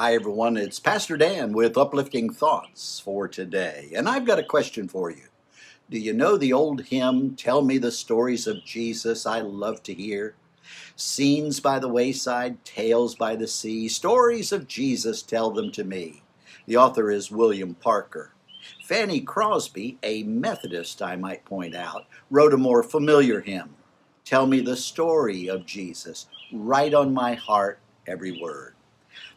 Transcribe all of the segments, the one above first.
Hi everyone, it's Pastor Dan with Uplifting Thoughts for today, and I've got a question for you. Do you know the old hymn, Tell Me the Stories of Jesus I Love to Hear? Scenes by the wayside, tales by the sea, stories of Jesus, tell them to me. The author is William Parker. Fanny Crosby, a Methodist I might point out, wrote a more familiar hymn, Tell Me the Story of Jesus, write on my heart every word.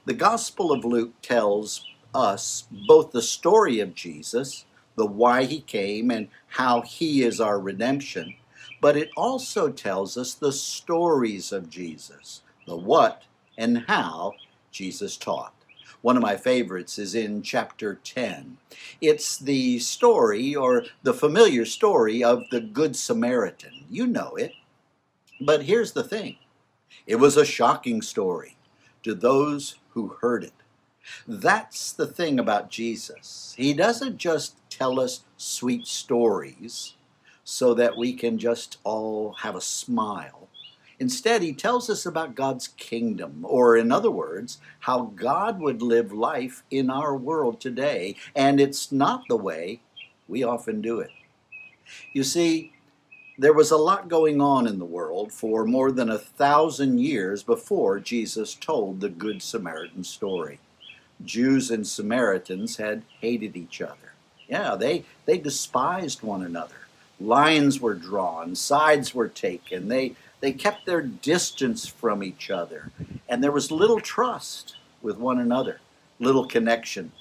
The Gospel of Luke tells us both the story of Jesus, the why he came and how he is our redemption, but it also tells us the stories of Jesus, the what and how Jesus taught. One of my favorites is in chapter 10. It's the story, or the familiar story, of the Good Samaritan. You know it. But here's the thing. It was a shocking story to those who heard it. That's the thing about Jesus. He doesn't just tell us sweet stories so that we can just all have a smile. Instead, he tells us about God's kingdom, or in other words, how God would live life in our world today, and it's not the way we often do it. You see, there was a lot going on in the world for more than 1,000 years before Jesus told the Good Samaritan story. Jews and Samaritans had hated each other. Yeah, they despised one another. Lines were drawn, sides were taken. They kept their distance from each other. And there was little trust with one another, little connection.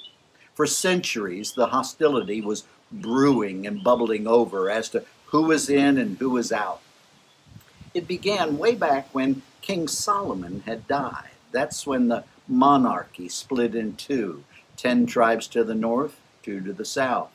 For centuries, the hostility was brewing and bubbling over as to who was in and who was out. It began way back when King Solomon had died. That's when the monarchy split in two, 10 tribes to the north, 2 to the south.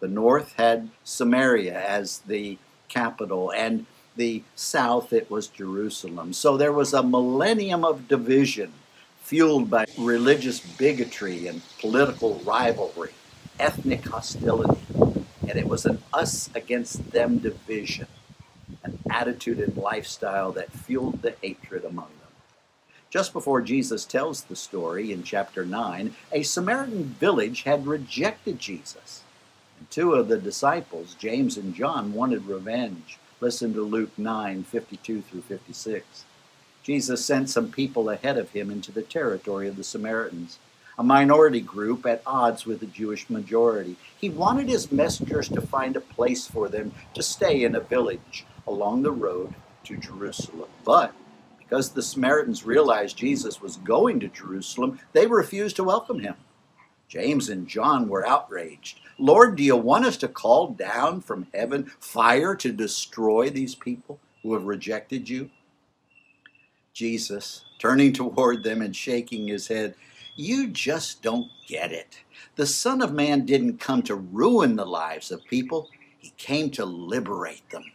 The north had Samaria as the capital, and the south it was Jerusalem. So there was a millennium of division, fueled by religious bigotry and political rivalry, ethnic hostility. And it was an us against them division, an attitude and lifestyle that fueled the hatred among them. Just before Jesus tells the story in chapter 9, a Samaritan village had rejected Jesus. And 2 of the disciples, James and John, wanted revenge. Listen to Luke 9:52 through 56. Jesus sent some people ahead of him into the territory of the Samaritans, a minority group at odds with the Jewish majority. He wanted his messengers to find a place for them to stay in a village along the road to Jerusalem. But because the Samaritans realized Jesus was going to Jerusalem, they refused to welcome him. James and John were outraged. Lord, do you want us to call down from heaven fire to destroy these people who have rejected you? Jesus, turning toward them and shaking his head, you just don't get it. The Son of Man didn't come to ruin the lives of people. He came to liberate them.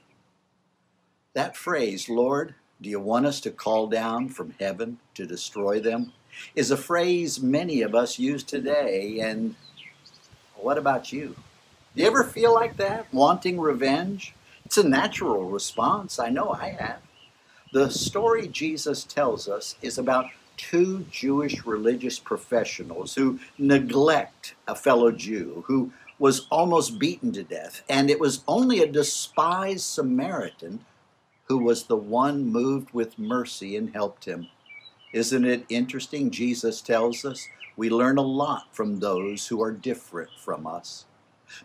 That phrase, Lord, do you want us to call down from heaven to destroy them, is a phrase many of us use today. And what about you? Do you ever feel like that, wanting revenge? It's a natural response. I know I have. The story Jesus tells us is about 2 Jewish religious professionals who neglect a fellow Jew who was almost beaten to death, and it was only a despised Samaritan who was the one moved with mercy and helped him. Isn't it interesting? Jesus tells us we learn a lot from those who are different from us.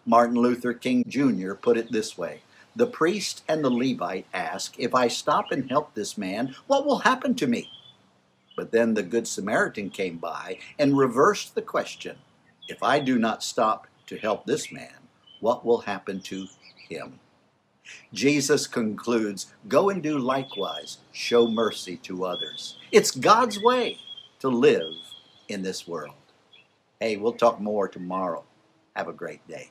Martin Luther King Jr. put it this way, the priest and the Levite ask, if I stop and help this man, what will happen to me? But then the Good Samaritan came by and reversed the question. If I do not stop to help this man, what will happen to him? Jesus concludes, go and do likewise, show mercy to others. It's God's way to live in this world. Hey, we'll talk more tomorrow. Have a great day.